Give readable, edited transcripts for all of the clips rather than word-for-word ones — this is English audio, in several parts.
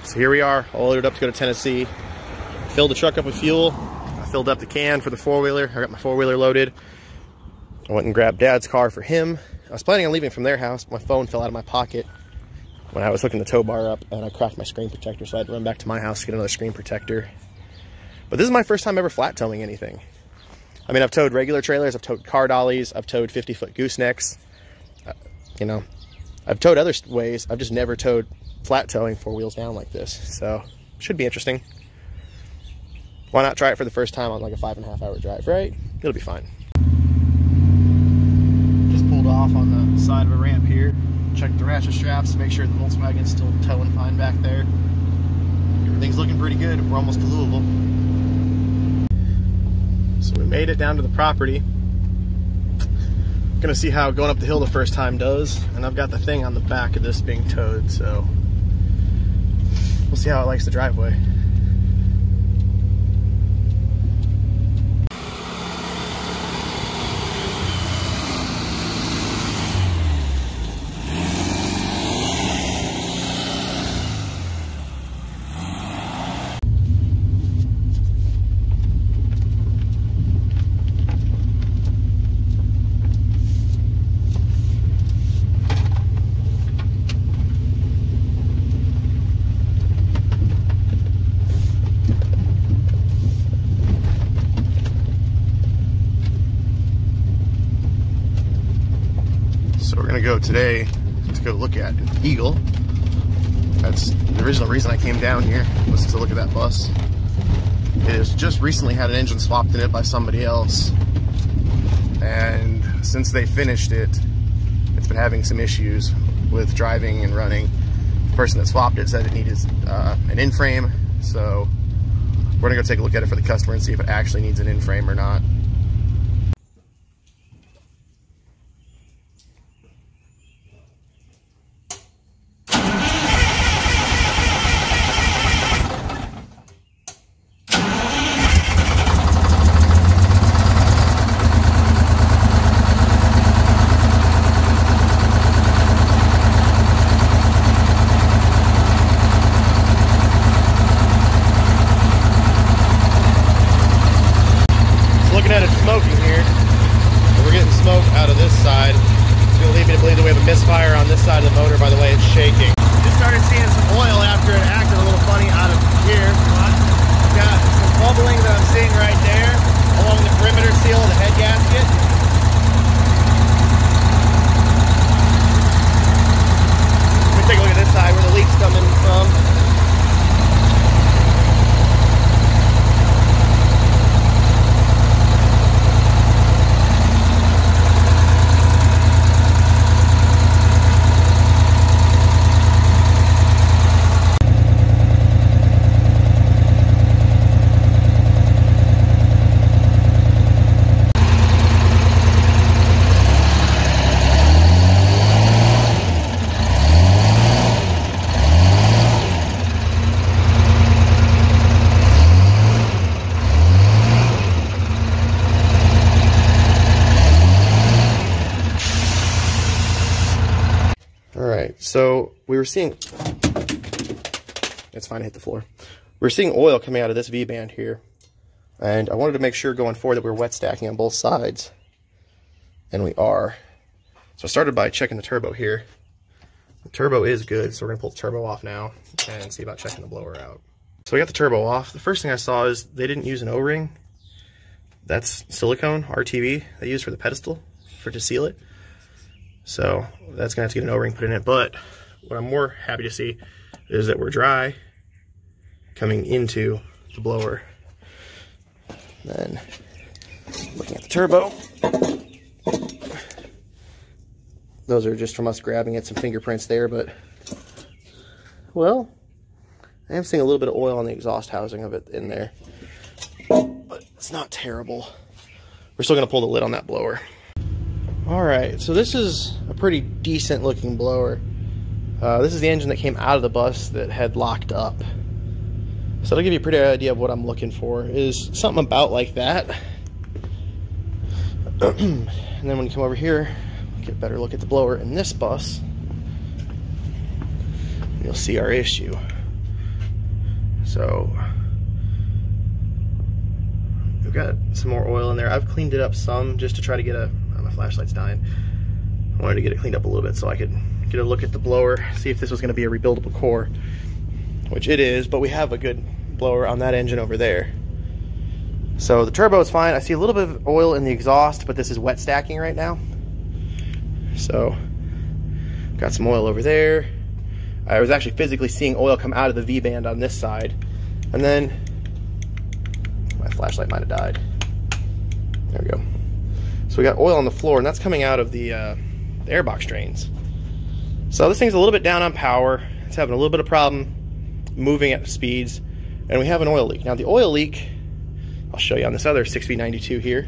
So here we are, all loaded up to go to Tennessee. Filled the truck up with fuel. I filled up the can for the four-wheeler. I got my four-wheeler loaded. I went and grabbed Dad's car for him. I was planning on leaving from their house. My phone fell out of my pocket when I was hooking the tow bar up, and I cracked my screen protector, so I had to run back to my house to get another screen protector. But this is my first time ever flat towing anything. I mean, I've towed regular trailers, I've towed car dollies, I've towed 50-foot goosenecks. You know, I've towed other ways. I've just never towed flat towing 4 wheels down like this. So, should be interesting. Why not try it for the first time on like a 5.5-hour drive, right? It'll be fine. Just pulled off on the side of a ramp here. Checked the ratchet straps to make sure the Volkswagen's still towing fine back there. Everything's looking pretty good. We're almost to Louisville. So we made it down to the property. Gonna see how going up the hill the first time does. And I've got the thing on the back of this being towed, so we'll see how it likes the driveway. Go today to go look at an Eagle. That's the original reason I came down here, was to look at that bus. It has just recently had an engine swapped in it by somebody else, and since they finished it, it's been having some issues with driving and running. The person that swapped it said it needed an inframe, so we're gonna go take a look at it for the customer and see if it actually needs an inframe or not. Looking at it smoking here, we're getting smoke out of this side. It's going to lead me to believe that we have a misfire on this side of the motor by the way it's shaking. Just started seeing some oil after it acted a little funny out of here. Got some bubbling that I'm seeing right there along the perimeter seal of the head gasket. Let me take a look at this side where the leak's coming from. Alright, so we were seeing, it's fine, I hit the floor. We were seeing oil coming out of this V-band here, and I wanted to make sure going forward that we were wet stacking on both sides, and we are. So I started by checking the turbo here. The turbo is good, so we're going to pull the turbo off now and see about checking the blower out. So we got the turbo off. The first thing I saw is they didn't use an O-ring. That's silicone, RTV, they use for the pedestal, to seal it. So that's gonna have to get an O-ring put in it. But what I'm more happy to see is that we're dry coming into the blower. Then looking at the turbo, those are just from us grabbing it, some fingerprints there, but well, I am seeing a little bit of oil on the exhaust housing of it in there, but it's not terrible. We're still gonna pull the lid on that blower. Alright, so this is a pretty decent looking blower. This is the engine that came out of the bus that had locked up. So that'll give you a pretty good idea of what I'm looking for, is something about like that. And then when you come over here, get a better look at the blower in this bus, you'll see our issue. So we've got some more oil in there. I've cleaned it up some just to try to get a, oh, my flashlight's dying. I wanted to get it cleaned up a little bit so I could get a look at the blower, see if this was going to be a rebuildable core, which it is, but we have a good blower on that engine over there. So the turbo is fine. I see a little bit of oil in the exhaust, but this is wet stacking right now. So got some oil over there. I was actually physically seeing oil come out of the V-band on this side. And then my flashlight might have died. There we go. So we got oil on the floor, and that's coming out of the airbox drains. So this thing's a little bit down on power. It's having a little bit of problem moving at speeds, and we have an oil leak. Now the oil leak, I'll show you on this other 6V92 here.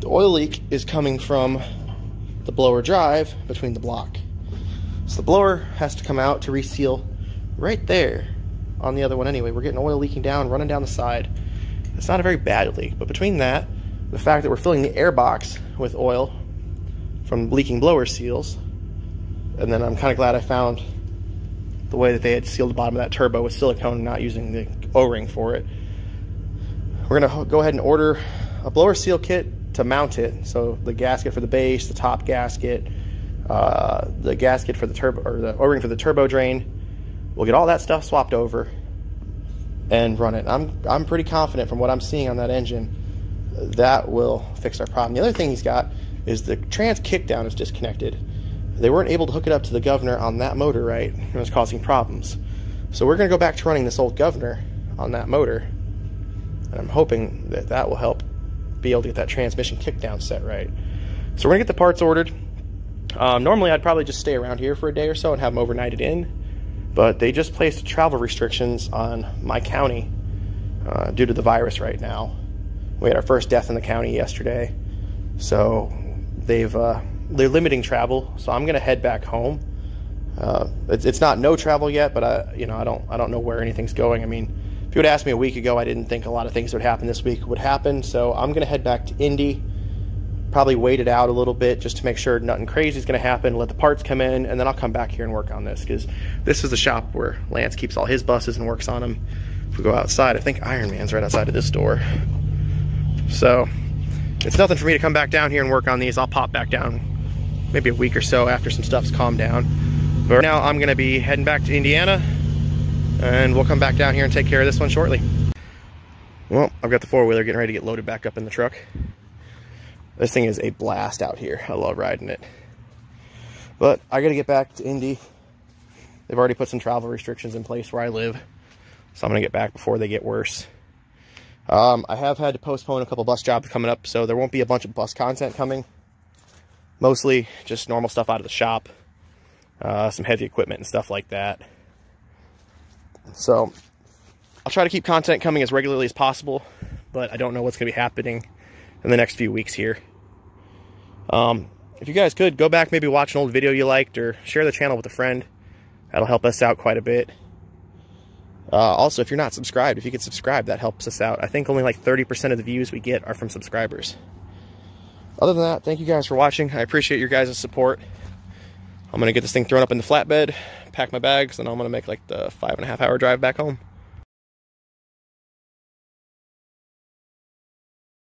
The oil leak is coming from the blower drive between the block. So the blower has to come out to reseal right there on the other one anyway. We're getting oil leaking down, running down the side. It's not a very bad leak, but between that, the fact that we're filling the airbox with oil from leaking blower seals, and then I'm kind of glad I found the way that they had sealed the bottom of that turbo with silicone and not using the O-ring for it. We're gonna go ahead and order a blower seal kit to mount it. So the gasket for the base, the top gasket, the gasket for the turbo, or the O-ring for the turbo drain. We'll get all that stuff swapped over and run it. I'm pretty confident from what I'm seeing on that engine that will fix our problem. The other thing he's got is the trans kickdown is disconnected. They weren't able to hook it up to the governor on that motor right, and it was causing problems. So we're going to go back to running this old governor on that motor, and I'm hoping that that will help be able to get that transmission kickdown set right. So we're going to get the parts ordered. Normally I'd probably just stay around here for a day or so and have them overnighted in, but they just placed travel restrictions on my county due to the virus right now. We had our first death in the county yesterday, so they're limiting travel. So I'm going to head back home. It's not no travel yet, but I don't know where anything's going. I mean, if you would ask me a week ago, I didn't think a lot of things that would happen this week would happen. So I'm going to head back to Indy, probably wait it out a little bit just to make sure nothing crazy is going to happen, let the parts come in, and then I'll come back here and work on this, because this is the shop where Lance keeps all his buses and works on them. If we go outside, I think Iron Man's right outside of this door. So it's nothing for me to come back down here and work on these. I'll pop back down maybe a week or so after some stuff's calmed down. But right now I'm going to be heading back to Indiana, and we'll come back down here and take care of this one shortly. Well, I've got the four-wheeler getting ready to get loaded back up in the truck. This thing is a blast out here. I love riding it. But I got to get back to Indy. They've already put some travel restrictions in place where I live, so I'm going to get back before they get worse. I have had to postpone a couple bus jobs coming up, so there won't be a bunch of bus content coming. Mostly just normal stuff out of the shop, some heavy equipment and stuff like that. So I'll try to keep content coming as regularly as possible, but I don't know what's going to be happening in the next few weeks here. If you guys could go back, maybe watch an old video you liked, or share the channel with a friend. That'll help us out quite a bit. Also, if you're not subscribed, if you could subscribe, that helps us out. I think only like 30% of the views we get are from subscribers. Other than that, thank you guys for watching. I appreciate your guys' support. I'm going to get this thing thrown up in the flatbed, pack my bags, and I'm going to make like the 5.5 hour drive back home.